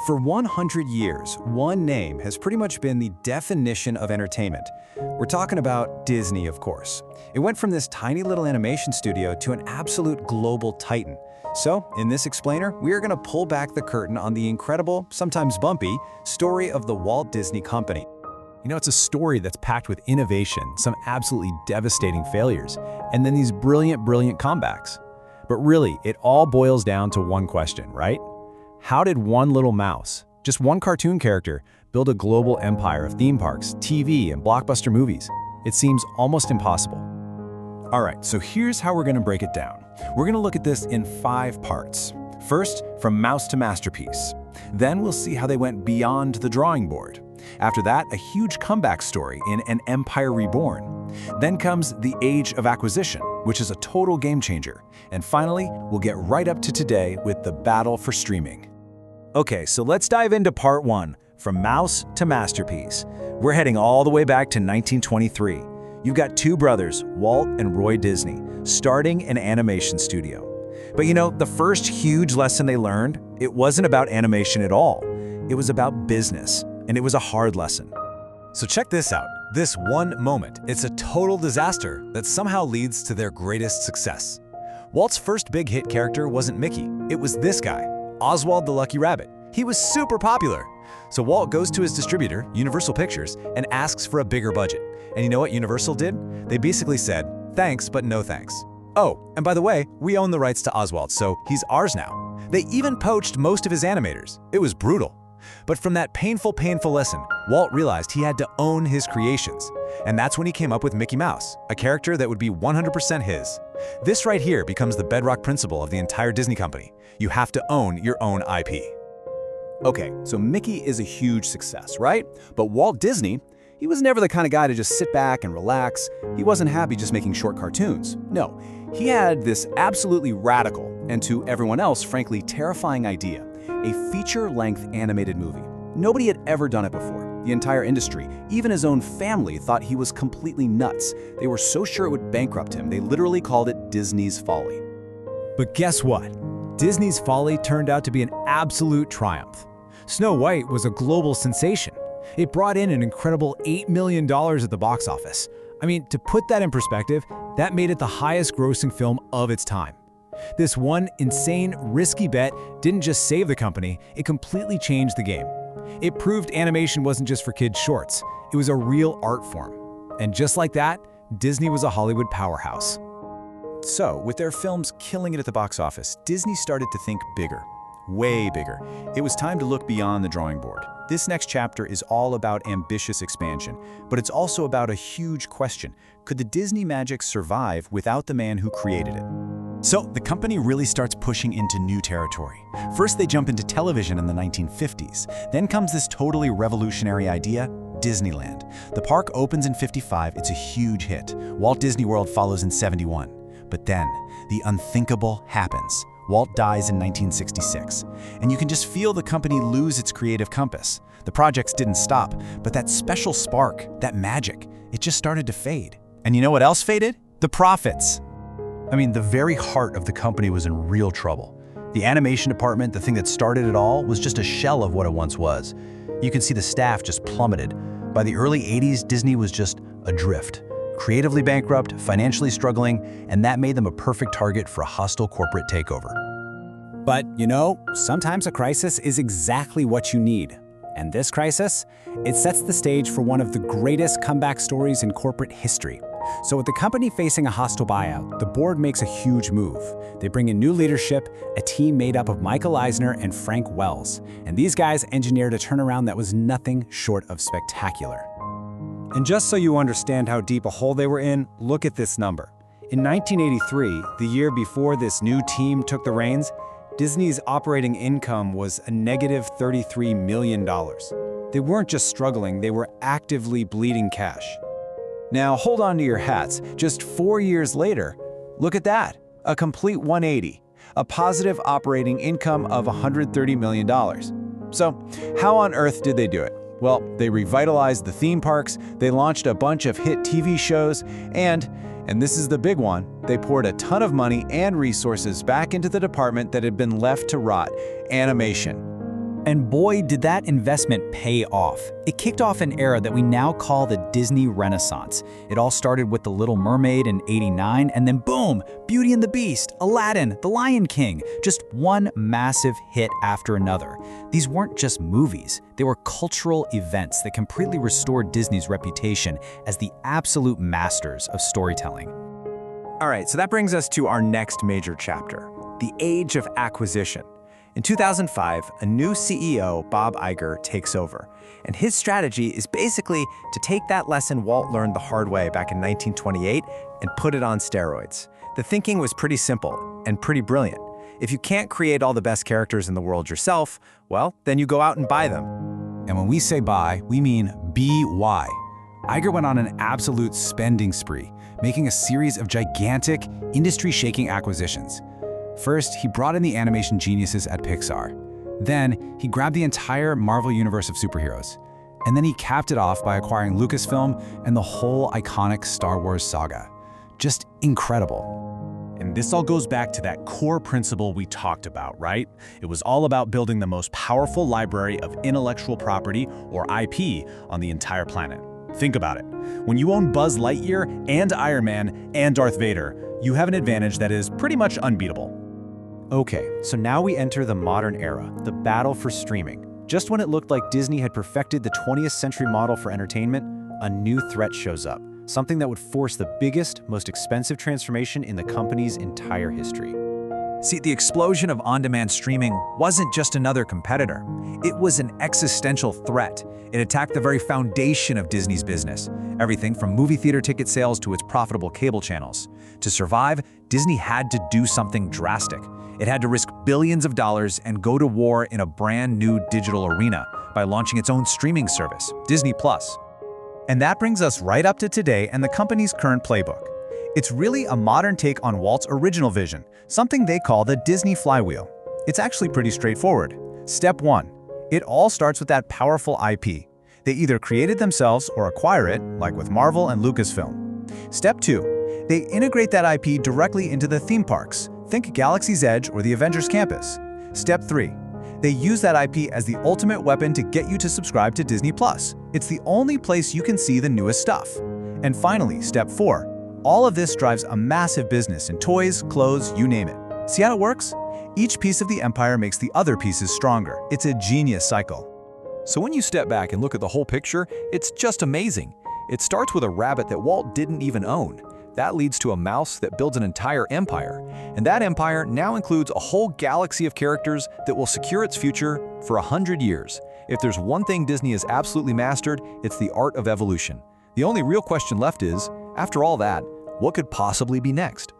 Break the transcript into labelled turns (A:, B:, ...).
A: For 100 years, one name has pretty much been the definition of entertainment. We're talking about Disney, of course. It went from this tiny little animation studio to an absolute global titan. So, in this explainer, we are going to pull back the curtain on the incredible, sometimes bumpy, story of the Walt Disney Company. You know, it's a story that's packed with innovation, some absolutely devastating failures, and then these brilliant comebacks. But really, it all boils down to one question, right? How did one little mouse, just one cartoon character, build a global empire of theme parks, TV, and blockbuster movies? It seems almost impossible. All right, so here's how we're going to break it down. We're going to look at this in 5 parts. First, from mouse to masterpiece. Then we'll see how they went beyond the drawing board. After that, a huge comeback story in An Empire Reborn. Then comes the Age of Acquisition, which is a total game changer. And finally, we'll get right up to today with the battle for streaming. Okay, so let's dive into part 1, from mouse to masterpiece. We're heading all the way back to 1923. You've got 2 brothers, Walt and Roy Disney, starting an animation studio. But you know, the first huge lesson they learned, it wasn't about animation at all. It was about business, and it was a hard lesson. So check this out. This one moment, it's a total disaster that somehow leads to their greatest success. Walt's first big hit character wasn't Mickey, it was this guy, Oswald the Lucky Rabbit. He was super popular. So Walt goes to his distributor, Universal Pictures, and asks for a bigger budget. And you know what Universal did? They basically said, thanks, but no thanks. Oh, and by the way, we own the rights to Oswald, so he's ours now. They even poached most of his animators. It was brutal. But from that painful lesson, Walt realized he had to own his creations. And that's when he came up with Mickey Mouse, a character that would be 100% his. This right here becomes the bedrock principle of the entire Disney company. You have to own your own IP. Okay, so Mickey is a huge success, right? But Walt Disney, he was never the kind of guy to just sit back and relax. He wasn't happy just making short cartoons. No, he had this absolutely radical, and to everyone else, frankly, terrifying idea. A feature-length animated movie. Nobody had ever done it before. The entire industry, even his own family, thought he was completely nuts. They were so sure it would bankrupt him, they literally called it Disney's Folly. But guess what? Disney's Folly turned out to be an absolute triumph. Snow White was a global sensation. It brought in an incredible $8 million at the box office. I mean, to put that in perspective, that made it the highest-grossing film of its time. This one insane, risky bet didn't just save the company, it completely changed the game. It proved animation wasn't just for kids' shorts, it was a real art form. And just like that, Disney was a Hollywood powerhouse. So, with their films killing it at the box office, Disney started to think bigger, way bigger. It was time to look beyond the drawing board. This next chapter is all about ambitious expansion, but it's also about a huge question. Could the Disney magic survive without the man who created it? So the company really starts pushing into new territory. First, they jump into television in the 1950s. Then comes this totally revolutionary idea, Disneyland. The park opens in '55, it's a huge hit. Walt Disney World follows in '71. But then, the unthinkable happens. Walt dies in 1966, and you can just feel the company lose its creative compass. The projects didn't stop, but that special spark, that magic, it just started to fade. And you know what else faded? The profits. I mean, the very heart of the company was in real trouble. The animation department, the thing that started it all, was just a shell of what it once was. You can see the staff just plummeted. By the early '80s, Disney was just adrift. Creatively bankrupt, financially struggling, and that made them a perfect target for a hostile corporate takeover. But, you know, sometimes a crisis is exactly what you need. And this crisis, it sets the stage for one of the greatest comeback stories in corporate history. So with the company facing a hostile buyout, the board makes a huge move. They bring in new leadership, a team made up of Michael Eisner and Frank Wells. And these guys engineered a turnaround that was nothing short of spectacular. And just so you understand how deep a hole they were in, look at this number. In 1983, the year before this new team took the reins, Disney's operating income was a negative $33 million. They weren't just struggling, they were actively bleeding cash. Now hold on to your hats. Just 4 years later, look at that, a complete 180, a positive operating income of $130 million. So how on earth did they do it? Well, they revitalized the theme parks, they launched a bunch of hit TV shows, and this is the big one, they poured a ton of money and resources back into the department that had been left to rot, animation.
B: And boy, did that investment pay off. It kicked off an era that we now call the Disney Renaissance. It all started with The Little Mermaid in '89, and then boom, Beauty and the Beast, Aladdin, The Lion King, just one massive hit after another. These weren't just movies, they were cultural events that completely restored Disney's reputation as the absolute masters of storytelling.
A: All right, so that brings us to our next major chapter, the age of acquisition. In 2005, a new CEO, Bob Iger, takes over, and his strategy is basically to take that lesson Walt learned the hard way back in 1928 and put it on steroids. The thinking was pretty simple and pretty brilliant. If you can't create all the best characters in the world yourself, well, then you go out and buy them.
C: And when we say buy, we mean B-Y. Iger went on an absolute spending spree, making a series of gigantic, industry-shaking acquisitions. First, he brought in the animation geniuses at Pixar. Then, he grabbed the entire Marvel universe of superheroes. And then he capped it off by acquiring Lucasfilm and the whole iconic Star Wars saga. Just incredible.
D: And this all goes back to that core principle we talked about, right? It was all about building the most powerful library of intellectual property, or IP, on the entire planet. Think about it. When you own Buzz Lightyear and Iron Man and Darth Vader, you have an advantage that is pretty much unbeatable.
A: Okay, so now we enter the modern era, the battle for streaming. Just when it looked like Disney had perfected the 20th century model for entertainment, a new threat shows up, something that would force the biggest, most expensive transformation in the company's entire history.
E: See, the explosion of on-demand streaming wasn't just another competitor. It was an existential threat. It attacked the very foundation of Disney's business, everything from movie theater ticket sales to its profitable cable channels. To survive, Disney had to do something drastic. It had to risk billions of dollars and go to war in a brand new digital arena by launching its own streaming service, Disney+. And that brings us right up to today and the company's current playbook. It's really a modern take on Walt's original vision, something they call the Disney flywheel. It's actually pretty straightforward. Step 1. It all starts with that powerful IP. They either create it themselves or acquire it, like with Marvel and Lucasfilm. Step 2. They integrate that IP directly into the theme parks. Think Galaxy's Edge or the Avengers Campus. Step 3. They use that IP as the ultimate weapon to get you to subscribe to Disney+. It's the only place you can see the newest stuff. And finally, Step 4. All of this drives a massive business in toys, clothes, you name it. See how it works? Each piece of the empire makes the other pieces stronger. It's a genius cycle. So when you step back and look at the whole picture, it's just amazing. It starts with a rabbit that Walt didn't even own. That leads to a mouse that builds an entire empire. And that empire now includes a whole galaxy of characters that will secure its future for 100 years. If there's one thing Disney has absolutely mastered, it's the art of evolution. The only real question left is, after all that, what could possibly be next?